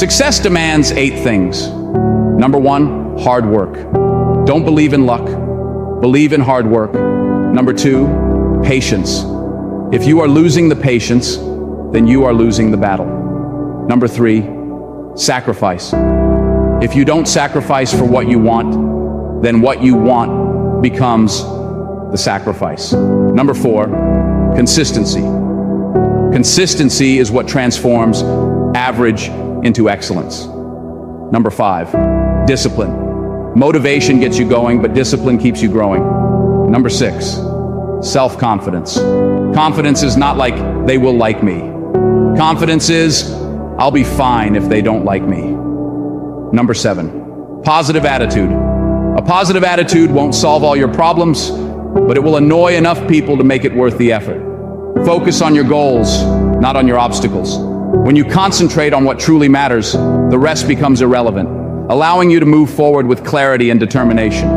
Success demands 8 things. Number 1, hard work. Don't believe in luck. Believe in hard work. Number 2, patience. If you are losing the patience, then you are losing the battle. Number 3, sacrifice. If you don't sacrifice for what you want, then what you want becomes the sacrifice. Number 4, consistency. Consistency is what transforms average into excellence. Number 5, discipline. Motivation gets you going, but discipline keeps you growing. Number 6, self-confidence. Confidence is not like they will like me. Confidence is I'll be fine if they don't like me. Number 7, positive attitude. A positive attitude won't solve all your problems, but it will annoy enough people to make it worth the effort. Focus on your goals, not on your obstacles. When you concentrate on what truly matters, the rest becomes irrelevant, allowing you to move forward with clarity and determination.